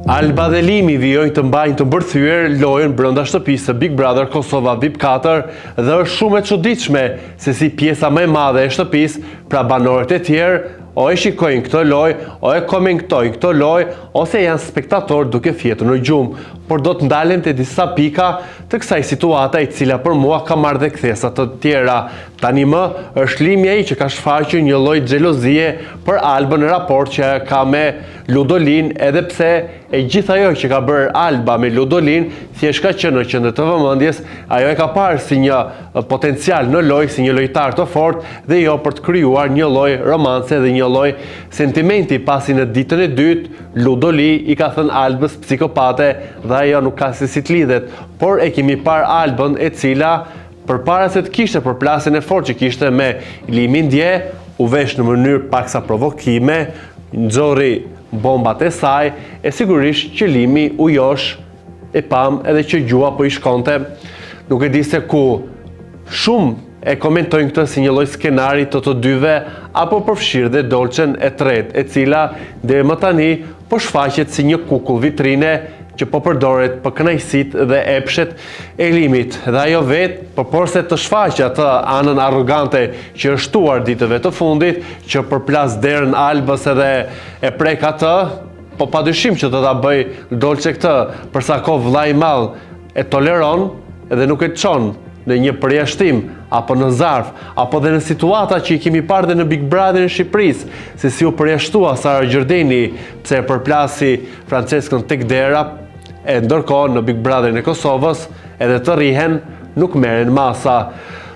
Alba dhe Limi vijojnë të mbajnë të mbërthyer lojën brenda shtëpisë së Big Brother Kosova VIP 4 dhe është shumë e çuditshme se si pjesa më e madhe e shtëpisë, pra banorët e tjerë, o e shikojnë këtë lojë, o e komentojnë këtë lojë, ose janë spektatorë duke fjetur në gjumë, por do të ndalem te disa pika të kësaj situata e cila për mua ka marrë dhe kthesa të tjera. Tani më është Limi ai që ka shfaqur një lloj xhelozie për Albën në raport që ka me Ludolin, edhe pse e gjithë ajo që ka bërë Alba me Ludolin thjesht ka qenë në qendër të vëmendjes, ajo e ka parë si një potencial në lojë, si një lojtar të fortë dhe jo për të krijuar një lloj romance dhe një lloj sentimenti, pasi në ditën e dytë Ludoli i ka thënë Albës psikopate dhe ajo nuk ka se si të lidhet, por e kemi parë Albën e cila përpara se të kishte përplasjen e fortë që kishte me Limin dje, u vesh në mënyrë paksa provokime, nxorri bombat e saj, e sigurisht që Limi u josh e pam edhe që gjua po i shkonte, nuk e di se ku. Shumë e komentojnë këtë si një lloj skenari të dyve, apo përfshirë dhe Dolçen e tretë, e cila deri më tani po shfaqet si një kukull vitrine që po përdoret për kënaqësitë dhe epshet e Limit. Dhe ajo vetë, përporse të shfaqë atë anën arrogante që është shtuar ditëve të fundit, që përplas derën Albës edhe e prek atë, po padyshim që do ta bëj Dolçe këtë, përsa kohë vllai i madh e toleron edhe nuk e çon në një përjashtim, apo në zarf, apo dhe në situata që i kemi parë dhe në Big Brother në Shqipërisë, se si u përjashtua Sara Gjerdeni pse e përplasi Franceskën tek dera, e ndërkohë në Big Brother në Kosovës edhe të rrihen nuk merren masa.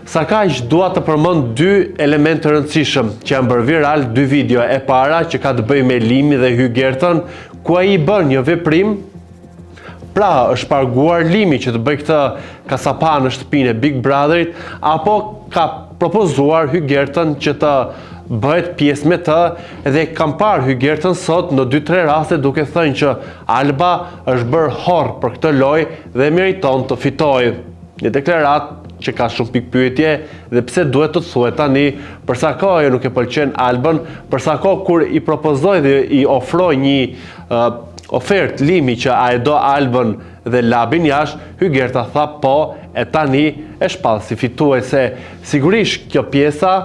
Sa kaq dua të përmend dy elemente të rëndësishëm që janë bërë viral, dy video. E para që ka të bëjë me Limi dhe Hygertën, ku ai bën një veprim. Pra, është paguar Limi që të bëj këtë kasapa në shtëpinë e Big Brotherit, apo ka propozuar Hygertën që të bëhet pjesë me të, dhe kam parë Hygertën sot në 2-3 raste duke thënë që Alba është bërë horr për këtë lojë dhe meriton të fitojë. Një deklaratë që ka shumë pikë pyetje dhe pse duhet të thuhet tani, përsa kohë ajo nuk e pëlqen Albën, përsa kohë kur i propozoi dhe i ofroi një ofertë Limi që a e do Albën dhe labin jashtë, Hygerta tha po, e tani e shpall si fituese. Sigurisht kjo pjesa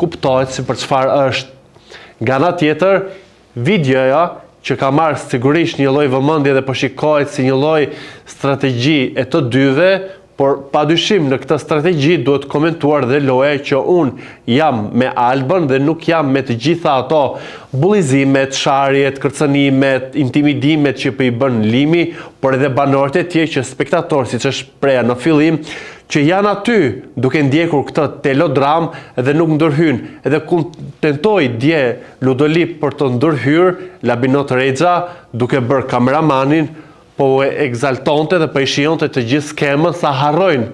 kuptohet si për çfarë është. Nga ana tjetër, videoja që ka marrë sigurisht një lloj vëmendje dhe po shikohet si një lloj strategji e të dyve, por padyshim në këtë strategji duhet komentuar dhe loja që unë jam me Albën dhe nuk jam me të gjitha ato bullizimet, sharjet, kërcënimet, intimidimet që po i bën Limi, por edhe banorët e tjerë që spektatorë, siç është preja në fillim, që janë aty duke ndjekur këtë telodram dhe nuk ndërhyn. Edhe ku tentoi dje Ludoli për të ndërhyr, Labinot Rexha duke bërë kameramanin, po e egzaltonte dhe po i shijonte të gjithë skemën, sa harrojnë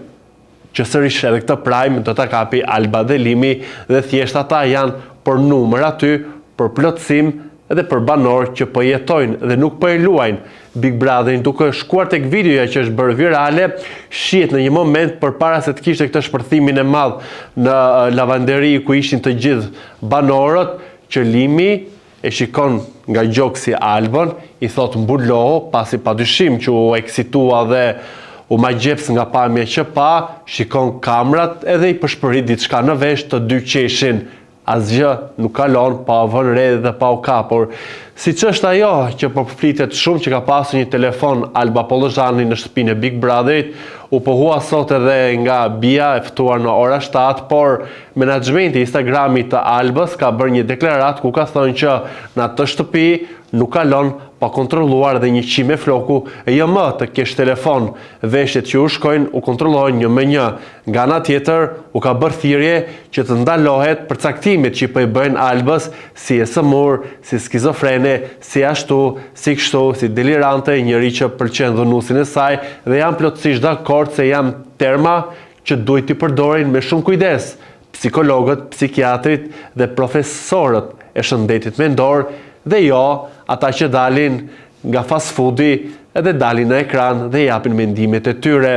që sërish edhe këtë prime do ta kapi Alba dhe Limi, dhe thjesht ata janë për numër aty, për plotësim edhe për banorë që po jetojnë dhe nuk po e luajnë Big Brotherin. Duke shkuar tek videoja që është bërë virale, shihet në një moment përpara se të kishte këtë shpërthimin e madh në lavanderi ku ishin të gjithë banorët, që Limi e shikon nga gjoksi Albën, i thot mbuloho, pasi padyshim që u eksitua dhe u magjeps nga pamja që pa, shikon kamrat edhe i përshpërit diçka në vesh, të dy qeshin. Asgjë nuk kalon pa u vënë re dhe pa u kapur. Siç është ajo që po flitet shumë që ka pasur një telefon Alba Pollozhani në shtëpinë e Big Brotherit, u pohua sot edhe nga Bia e ftuar në ora 7, por menaxhmenti i Instagramit të Albës ka bërë një deklaratë ku ka thënë që në atë shtëpi nuk kalon pa kontrolluar dhe një qime floku, e jo më të kesh telefon. Veshjet që u shkojnë u kontrollohen një me një. Nga ana tjetër u ka bërë thirrje që të ndalohet përcaktimet që po i bëjnë Albës, si e sëmur, si skizofrene, si ashtu, si kështu, si delirante, njëri që pëlqen dhunusin e saj, dhe jam plotësisht dakord se janë terma që duhet t'i përdorin me shumë kujdes psikologët, psikiatrit dhe profesorët e shëndetit mendor, dhe jo ata që dalin nga fast foodi edhe dalin në ekran dhe japin mendimet e tyre.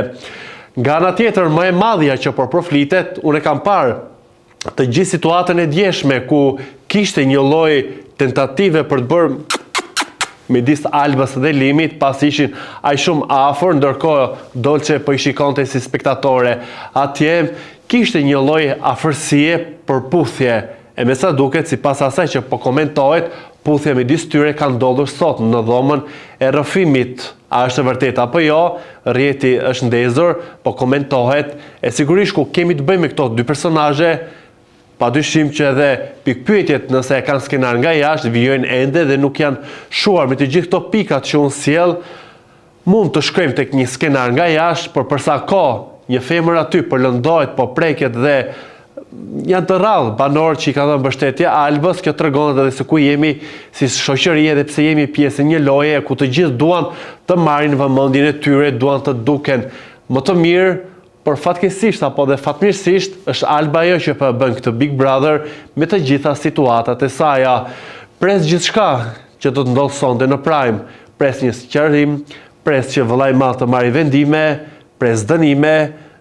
Nga ana tjetër, më e madhja që po përflitet, unë e kam parë të gjithë situatën e djeshme ku kishte një lloj tentative për të bërë midis Albës dhe Limit, pas ishin aq shumë afër, ndërkohë Dolce po i shikonte si spektatore. Atje kishte një lloj afërsie përputhje, e me sa duket sipas asaj që po komentohet, puthja midis tyre ka ndodhur sot në dhomën e rrëfimit. A është e vërtet apo jo? Rrjeti është ndezur, po komentohet, e sigurisht ku kemi të bëjmë me këto dy personazhe, padyshim që edhe pikpyetjet nëse e kanë skenar nga jashtë vijojnë ende dhe nuk janë shuar me të gjithë këto pikat që unë sjell. Mund të shkojmë tek një skenar nga jashtë, por për sa kohë një femër aty përlëndohet, po preket dhe janë të rrallë banorët që i ka dhënë mbështetje Albës. Kjo tregon edhe se ku jemi si shoqëri, edhe pse jemi pjesë e një loje ku të gjithë duan të marrin vëmendjen e tyre, duan të duken më të mirë, por fatkeqësisht apo dhe fatmirësisht është Alba ajo që po bën këtë Big Brother me të gjitha situatat e saj. Pres gjithçka që do të ndodhë sonte në Prime, pres një sqarim, pres që vëllai i madh të marrë vendime, pres dënime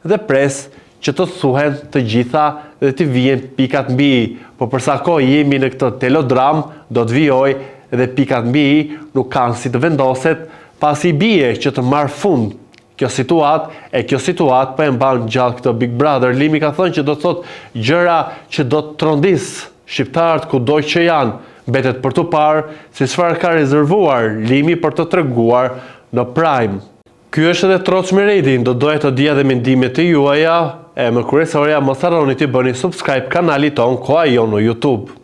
dhe pres që të thuhen të gjitha dhe të vijen pikat mbi i. Po përsa kohë jemi në këtë telodram, do të vijoj dhe pikat mbi i nuk kanë si të vendoset, pasi bie që të marrë fund kjo situatë, e kjo situatë po e mban gjallë këtë Big Brother. Limi ka thënë që do të thotë gjëra që do të trondis shqiptarët kudo që janë. Mbetet për të parë se çfarë ka rezervuar Limi për të treguar në Prime. Ky është edhe Troç me Redin, do doja të dija dhe mendimet e juaja, e më kryesorja mos harroni të bëni subscribe kanalit ton Koha Jon në YouTube.